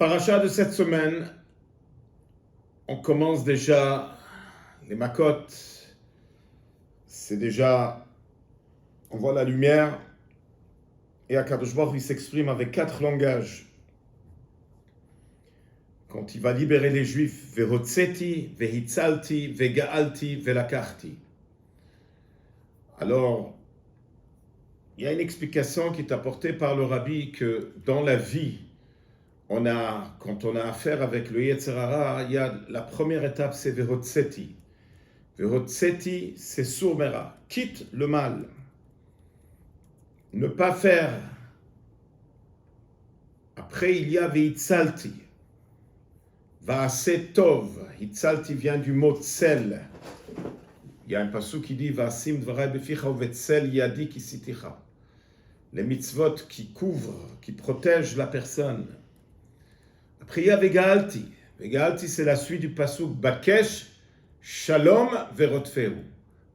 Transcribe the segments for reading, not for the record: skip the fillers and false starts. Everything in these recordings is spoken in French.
Paracha de cette semaine, on commence déjà les Makot. C'est déjà, on voit la lumière. Et Akadosh Baruch Hu, il s'exprime avec 4 langages. Quand il va libérer les Juifs, Vehotzeti, Vehitzalti, Vegaalti, Velakachti. Alors, il y a une explication qui est apportée par le Rabbi que dans la vie, quand on a affaire avec le Yetzer Hara, il y a la première étape, c'est Vehotzeti. Vehotzeti, c'est Surmera. Quitte le mal. Ne pas faire. Après, il y a Vehitzalti. Vaase Tov. Hitzalti vient du mot tsel. Il y a un passage qui dit Vasim dvarai beficha uvetzel yadi kisiticha. Les mitzvot qui couvrent, qui protègent la personne. Après, il y a Vegaalti. Vegaalti, c'est la suite du passage Bakesh, Shalom, Verotfeu.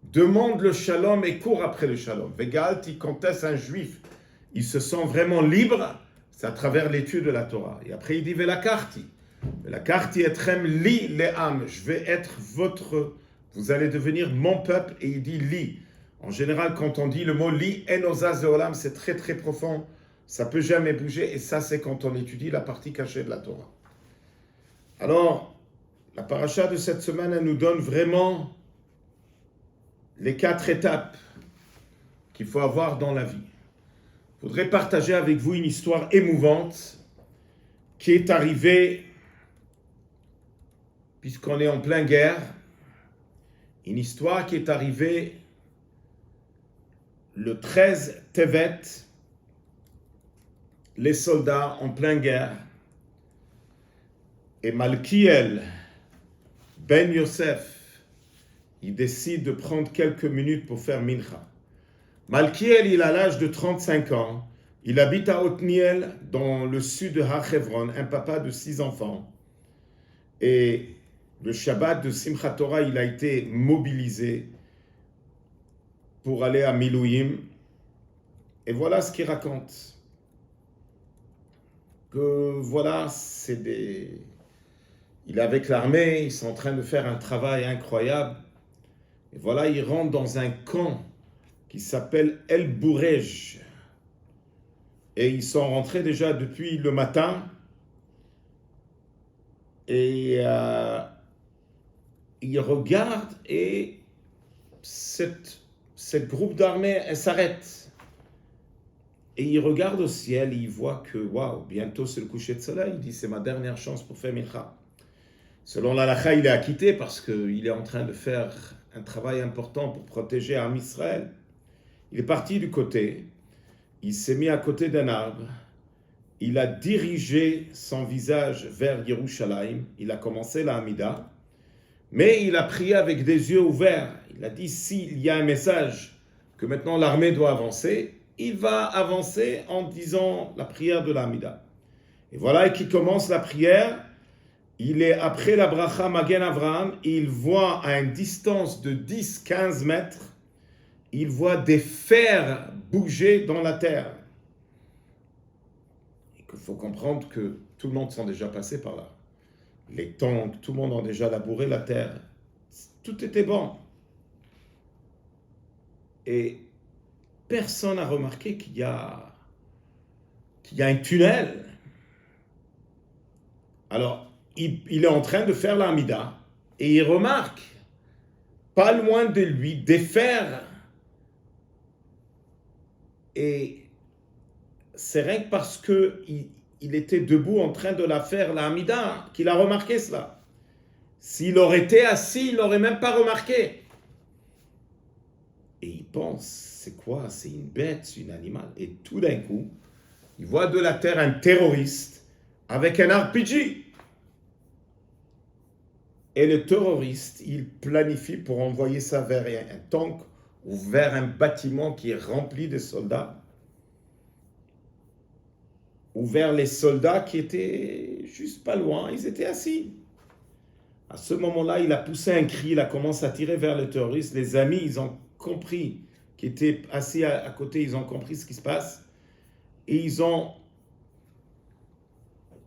Demande le Shalom et court après le Shalom. Vegaalti, quand est-ce un juif, il se sent vraiment libre, c'est à travers l'étude de la Torah. Et après, il dit Velakachti. Velakachti etrem li le'am. Je vais être votre. Vous allez devenir mon peuple. Et il dit li. En général, quand on dit le mot li, enozaz olam, c'est très très profond. Ça ne peut jamais bouger. Et ça, c'est quand on étudie la partie cachée de la Torah. Alors, la paracha de cette semaine, elle nous donne vraiment les 4 étapes qu'il faut avoir dans la vie. Je voudrais partager avec vous une histoire émouvante qui est arrivée, puisqu'on est en pleine guerre, une histoire qui est arrivée le 13 Tevet, les soldats en pleine guerre, et Malkiel Ben Yosef, il décide de prendre quelques minutes pour faire mincha. Malkiel, il a l'âge de 35 ans, il habite à Otniel, dans le sud de Har Hebron, un papa de 6 enfants, et le Shabbat de Simchat Torah, il a été mobilisé pour aller à Milouim. Et voilà ce qu'il raconte. Que voilà, il est avec l'armée, ils sont en train de faire un travail incroyable. Et voilà, ils rentrent dans un camp qui s'appelle El Bourej. Et ils sont rentrés déjà depuis le matin. Et ils regardent et cette groupe d'armée, elle s'arrête. Et ils regardent au ciel et ils voient que, waouh, bientôt c'est le coucher de soleil. Il dit, c'est ma dernière chance pour faire mincha. Selon l'halakha, il est acquitté parce qu'il est en train de faire un travail important pour protéger Am Israël. Il est parti du côté, il s'est mis à côté d'un arbre, il a dirigé son visage vers Yerushalayim, il a commencé la Hamida, mais il a prié avec des yeux ouverts. Il a dit, s'il y a un message que maintenant l'armée doit avancer, il va avancer en disant la prière de la Hamida. Et voilà qu'il commence la prière. Il est après la bracha Magen Avraham, il voit à une distance de 10-15 mètres, il voit des fers bouger dans la terre. Et qu'il faut comprendre que tout le monde s'en est déjà passé par là. Les tanks, tout le monde a déjà labouré la terre. Tout était bon. Et personne n'a remarqué qu'il y a un tunnel. Alors, il est en train de faire la Hamida et il remarque, pas loin de lui, des fers. Et c'est rien que parce qu'il était debout en train de la faire, la Hamida, qu'il a remarqué cela. S'il aurait été assis, il n'aurait même pas remarqué. Et il pense, c'est quoi? C'est une bête, c'est un animal. Et tout d'un coup, il voit de la terre un terroriste avec un RPG. Et le terroriste, il planifie pour envoyer ça vers un tank ou vers un bâtiment qui est rempli de soldats, ou vers les soldats qui étaient juste pas loin, ils étaient assis. À ce moment-là, il a poussé un cri, il a commencé à tirer vers le terroriste. Les amis, ils ont compris, qui étaient assis à côté, ils ont compris ce qui se passe. Et ils ont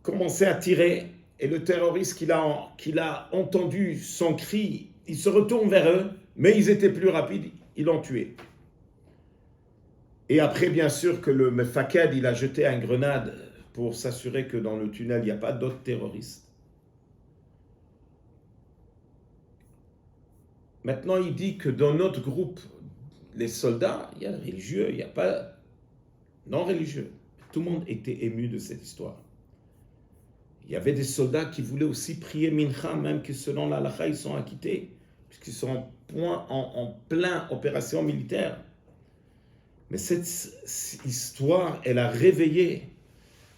commencé à tirer, et le terroriste qu'il a entendu son cri, il se retourne vers eux, mais ils étaient plus rapides, ils l'ont tué. Et après, bien sûr, que le Mefaked, il a jeté une grenade pour s'assurer que dans le tunnel, il n'y a pas d'autres terroristes. Maintenant, il dit que dans notre groupe, les soldats, il y a religieux, il n'y a pas non religieux. Tout le monde était ému de cette histoire. Il y avait des soldats qui voulaient aussi prier Mincha, même que selon la halakha, ils sont acquittés, puisqu'ils sont en plein opération militaire. Mais cette histoire, elle a réveillé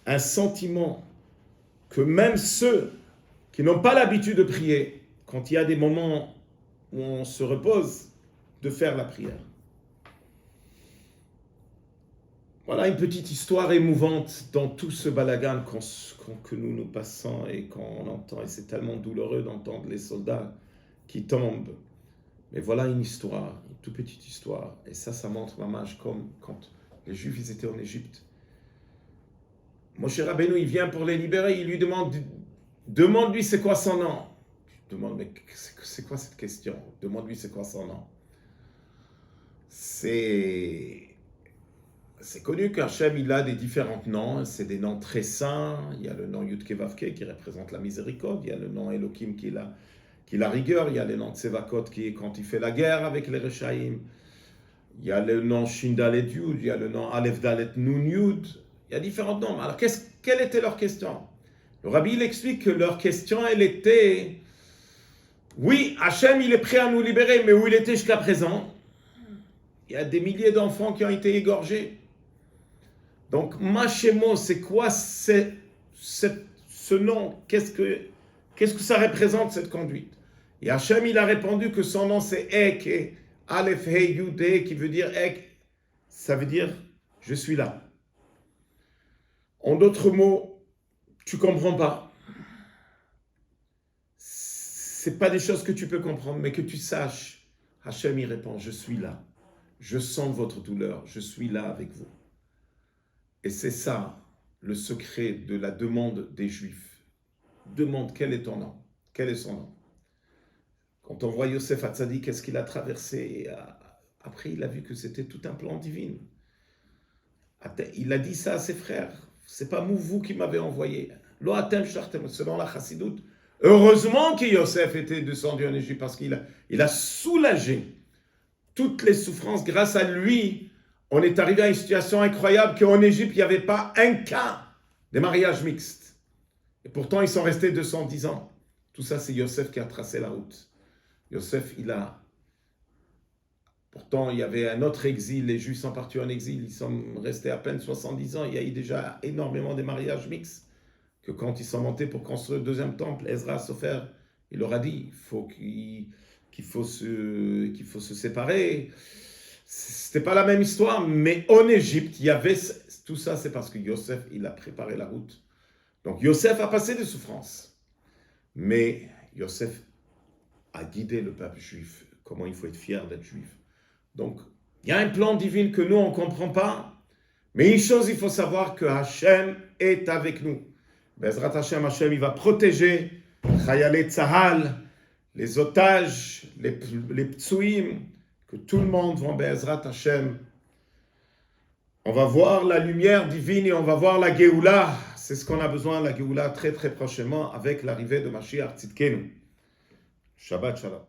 un sentiment que même ceux qui n'ont pas l'habitude de prier, quand il y a des moments où on se repose, de faire la prière. Voilà une petite histoire émouvante dans tout ce balagan que nous passons et qu'on entend. Et c'est tellement douloureux d'entendre les soldats qui tombent. Mais voilà une histoire, une toute petite histoire. Et ça montre mamage comme quand les Juifs ils étaient en Égypte. Moshe Rabbeinu, il vient pour les libérer, il lui demande-lui c'est quoi son nom. Je demande, mais c'est quoi cette question? Demande-lui c'est quoi son nom. C'est connu qu'Hachem, il a des différents noms, c'est des noms très saints. Il y a le nom Yudke Vavke qui représente la miséricorde, il y a le nom Elohim qui est la rigueur, il y a le nom Tsevakot qui est quand il fait la guerre avec les Rechaïm, il y a le nom Shin Dalet Yud, il y a le nom Aleph Dalet Nun Yud, il y a différents noms. Alors quelle était leur question? Le Rabbi il explique que leur question, elle était, oui, Hachem il est prêt à nous libérer, mais où il était jusqu'à présent? Il y a des milliers d'enfants qui ont été égorgés. Donc, Machemo, c'est quoi ce nom? Qu'est-ce que ça représente, cette conduite? Et Hachem, il a répondu que son nom, c'est Ek, et Aleph, He, Yud, He, qui veut dire Ek, ça veut dire je suis là. En d'autres mots, tu ne comprends pas. Ce n'est pas des choses que tu peux comprendre, mais que tu saches. Hachem, il répond, je suis là. Je sens votre douleur, je suis là avec vous. Et c'est ça, le secret de la demande des Juifs. Demande, quel est ton nom? Quel est son nom? Quand on voit Yosef Hatzadi, qu'est-ce qu'il a traversé? Après, il a vu que c'était tout un plan divin. Il a dit ça à ses frères. C'est pas vous qui m'avez envoyé. Lo atem shartem, selon la Chassidoute. Heureusement que Yosef était descendu en Égypte parce qu'il a soulagé toutes les souffrances. Grâce à lui, on est arrivé à une situation incroyable qu'en Égypte, il n'y avait pas un cas de mariage mixte. Et pourtant, ils sont restés 210 ans. Tout ça, c'est Yosef qui a tracé la route. Yosef, pourtant, il y avait un autre exil. Les Juifs sont partis en exil. Ils sont restés à peine 70 ans. Il y a eu déjà énormément de mariages mixtes. Que quand ils sont montés pour construire le deuxième temple, Ezra Sofer, il leur a dit qu'il faut se séparer. C'était pas la même histoire, mais en Égypte, il y avait tout ça, c'est parce que Yosef, il a préparé la route. Donc Yosef a passé des souffrances, mais Yosef a guidé le peuple juif, comment il faut être fier d'être juif. Donc, il y a un plan divin que nous, on ne comprend pas, mais une chose, il faut savoir que Hachem est avec nous. Bezrat Hachem, il va protéger Chayalei Tzahal, les otages, les ptsuim, que tout le monde va Bezrat Hachem. On va voir la lumière divine et on va voir la Géoula. C'est ce qu'on a besoin, la Géoula, très très prochainement avec l'arrivée de Mashiach Tzidkenu. Shabbat Shalom.